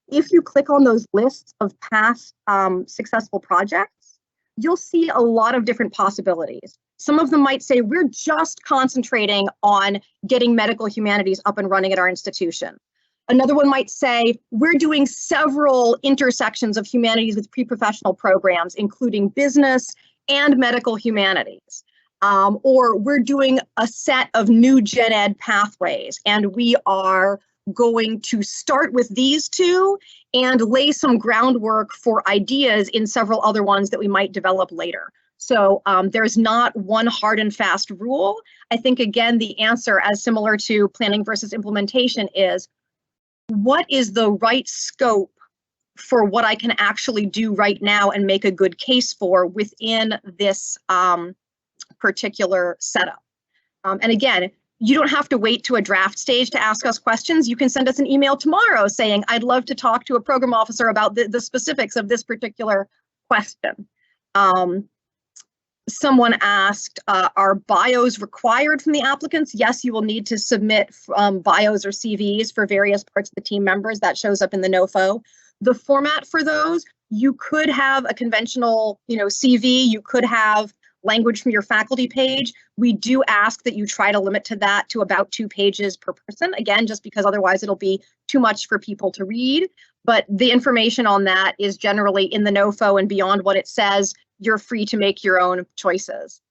If you click on those lists of past successful projects, you'll see a lot of different possibilities. Some of them might say, we're just concentrating on getting medical humanities up and running at our institution. Another one might say, we're doing several intersections of humanities with pre-professional programs, including business and medical humanities. Or we're doing a set of new gen ed pathways, and we are going to start with these two and lay some groundwork for ideas in several other ones that we might develop later. So there's not one hard and fast rule. I think, again, the answer, as similar to planning versus implementation, is what is the right scope for what I can actually do right now and make a good case for within this particular setup. And again, you don't have to wait to a draft stage to ask us questions. You can send us an email tomorrow saying, I'd love to talk to a program officer about the specifics of this particular question. Someone asked, are bios required from the applicants? Yes, you will need to submit bios or CVs for various parts of the team members. That shows up in the NOFO. The format for those, you could have a conventional, CV. You could have language from your faculty page. We do ask that you try to limit to that to about 2 pages per person. Again, just because otherwise it'll be too much for people to read. But the information on that is generally in the NOFO, and beyond what it says, you're free to make your own choices.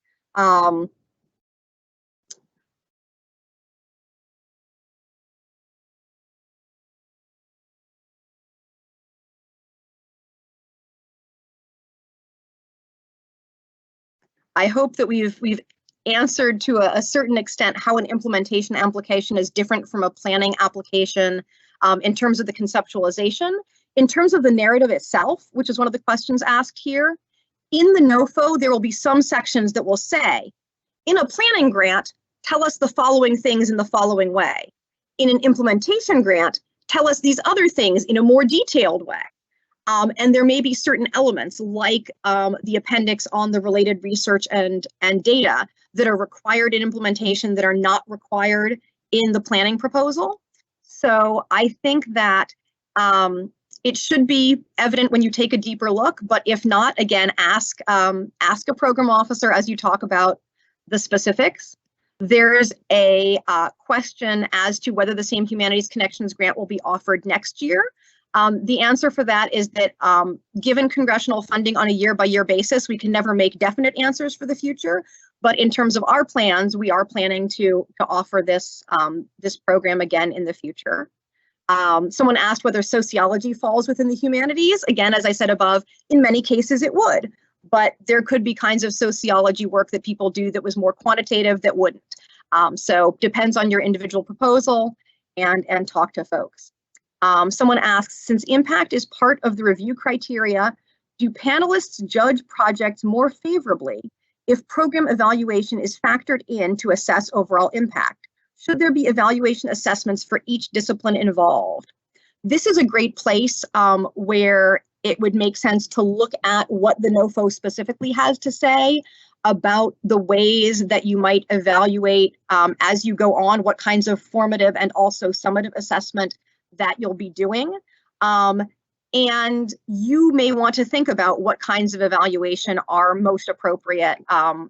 I hope that we've answered to a certain extent how an implementation application is different from a planning application in terms of the conceptualization. In terms of the narrative itself, which is one of the questions asked here, in the NOFO, there will be some sections that will say, in a planning grant, tell us the following things in the following way. In an implementation grant, tell us these other things in a more detailed way. And there may be certain elements like the appendix on the related research and data that are required in implementation that are not required in the planning proposal. So I think that it should be evident when you take a deeper look, but if not, again, ask a program officer as you talk about the specifics. There's a question as to whether the same Humanities Connections grant will be offered next year. The answer for that is that given congressional funding on a year-by-year basis, we can never make definite answers for the future. But in terms of our plans, we are planning to offer this this program again in the future. Someone asked whether sociology falls within the humanities. Again, as I said above, in many cases it would, but there could be kinds of sociology work that people do that was more quantitative that wouldn't. So depends on your individual proposal and talk to folks. Someone asks, since impact is part of the review criteria, do panelists judge projects more favorably if program evaluation is factored in to assess overall impact? Should there be evaluation assessments for each discipline involved? This is a great place where it would make sense to look at what the NOFO specifically has to say about the ways that you might evaluate as you go on, what kinds of formative and also summative assessment that you'll be doing. And you may want to think about what kinds of evaluation are most appropriate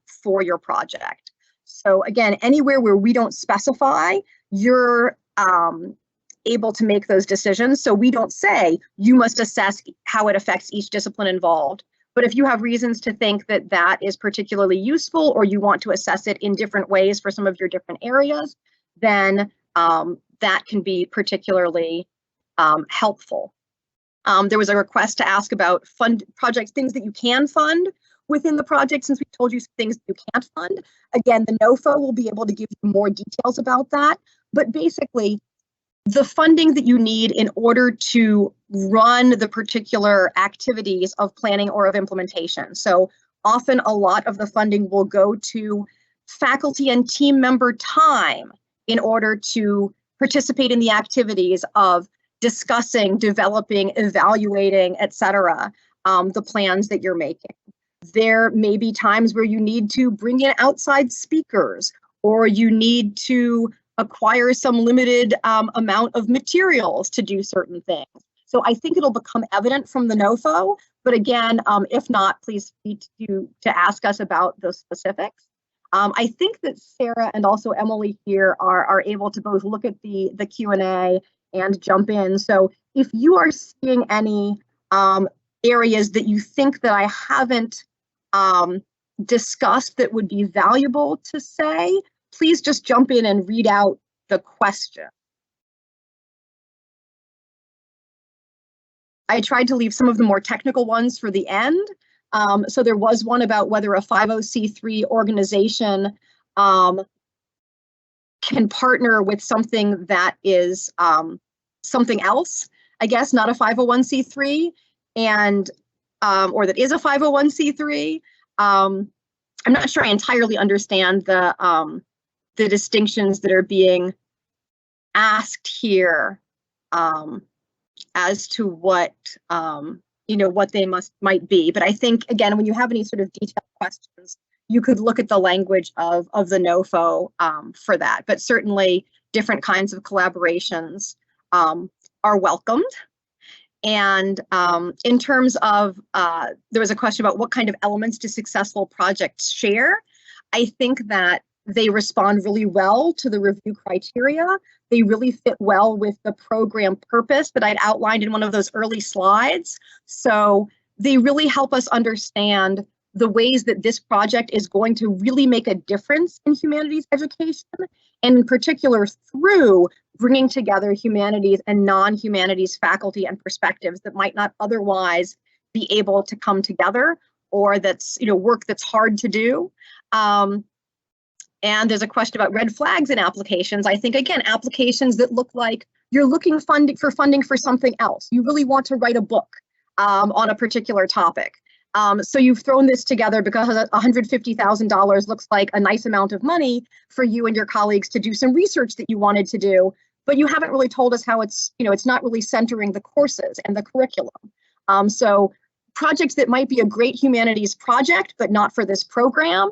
for your project. So again, anywhere where we don't specify, you're able to make those decisions. So we don't say you must assess how it affects each discipline involved. But if you have reasons to think that that is particularly useful, or you want to assess it in different ways for some of your different areas, then that can be particularly helpful. There was a request to ask about fund projects, things that you can fund within the project, since we told you things you can't fund. Again, the NOFO will be able to give you more details about that, but basically the funding that you need in order to run the particular activities of planning or of implementation. So often a lot of the funding will go to faculty and team member time in order to participate in the activities of discussing, developing, evaluating, etc., the plans that you're making. There may be times where you need to bring in outside speakers, or you need to acquire some limited amount of materials to do certain things. So I think it'll become evident from the NOFO, but again, if not, please feel free to ask us about the specifics. I think that Sarah and also Emily here are able to both look at the Q&A and jump in. So if you are seeing any areas that you think that I haven't discussed that would be valuable to say, please just jump in and read out the question. I tried to leave some of the more technical ones for the end. So there was one about whether a 50c3 organization can partner with something that is something else, I guess, not a 501c3, and or that is a 501c3. I'm not sure I entirely understand the distinctions that are being asked here as to what what they might be. But I think, again, when you have any sort of detailed questions, you could look at the language of the NOFO for that. But certainly different kinds of collaborations are welcomed. And in terms of, there was a question about what kind of elements do successful projects share. I think that they respond really well to the review criteria. They really fit well with the program purpose that I'd outlined in one of those early slides. So they really help us understand the ways that this project is going to really make a difference in humanities education, and in particular through bringing together humanities and non-humanities faculty and perspectives that might not otherwise be able to come together, or that's work that's hard to do. And there's a question about red flags in applications. I think, again, applications that look like you're looking for funding for something else. You really want to write a book on a particular topic. So you've thrown this together because $150,000 looks like a nice amount of money for you and your colleagues to do some research that you wanted to do, but you haven't really told us how it's not really centering the courses and the curriculum. So projects that might be a great humanities project, but not for this program,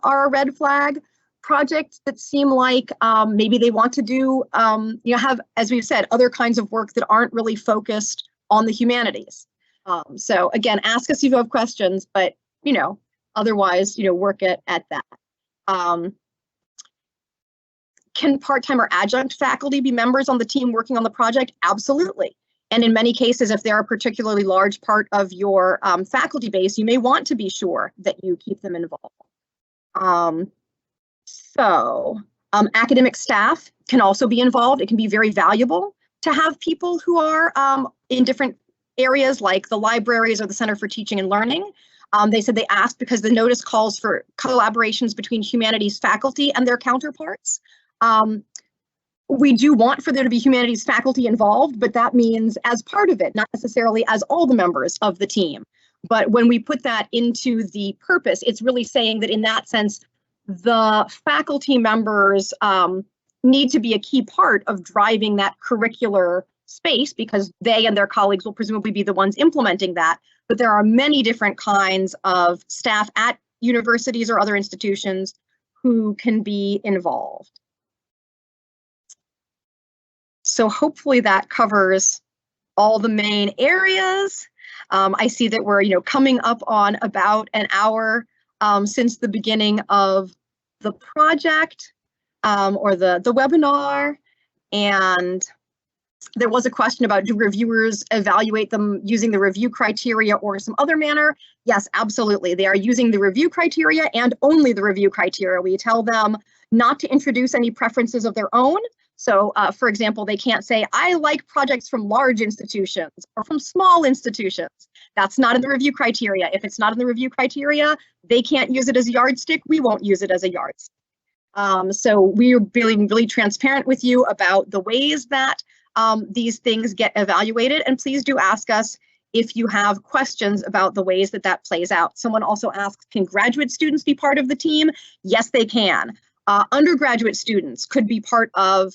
are a red flag. Projects that seem like maybe they want to do, have, as we've said, other kinds of work that aren't really focused on the humanities. So again, ask us if you have questions, but otherwise, work at that. Can part-time or adjunct faculty be members on the team working on the project? Absolutely. And in many cases, if they're a particularly large part of your faculty base, you may want to be sure that you keep them involved. Academic staff can also be involved. It can be very valuable to have people who are in different areas like the libraries or the Center for Teaching and Learning. They said they asked because the notice calls for collaborations between humanities faculty and their counterparts. We do want for there to be humanities faculty involved, but that means as part of it, not necessarily as all the members of the team. But when we put that into the purpose, it's really saying that in that sense, the faculty members need to be a key part of driving that curricular space, because they and their colleagues will presumably be the ones implementing that. But there are many different kinds of staff at universities or other institutions who can be involved. So hopefully that covers all the main areas. I see that we're coming up on about an hour since the beginning of the project or the webinar, and there was a question about, do reviewers evaluate them using the review criteria or some other manner? Yes, absolutely. They are using the review criteria and only the review criteria. We tell them not to introduce any preferences of their own. So, for example, they can't say, I like projects from large institutions or from small institutions. That's not in the review criteria. If it's not in the review criteria, they can't use it as a yardstick. We won't use it as a yardstick. So we're being really transparent with you about the ways that these things get evaluated. And please do ask us if you have questions about the ways that that plays out. Someone also asked, can graduate students be part of the team? Yes, they can. Undergraduate students could be part of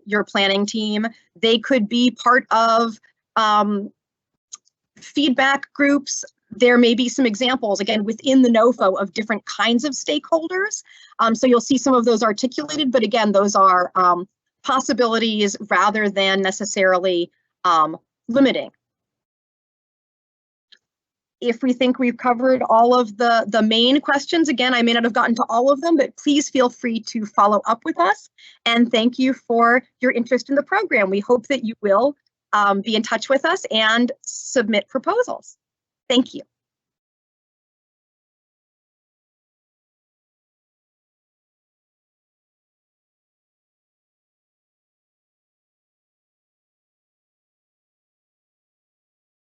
your planning team. They could be part of feedback groups. There may be some examples, again, within the NOFO of different kinds of stakeholders. So you'll see some of those articulated, but again, those are possibilities rather than necessarily limiting. If we think we've covered all of the main questions, again, I may not have gotten to all of them, but please feel free to follow up with us. And thank you for your interest in the program. We hope that you will be in touch with us and submit proposals. Thank you.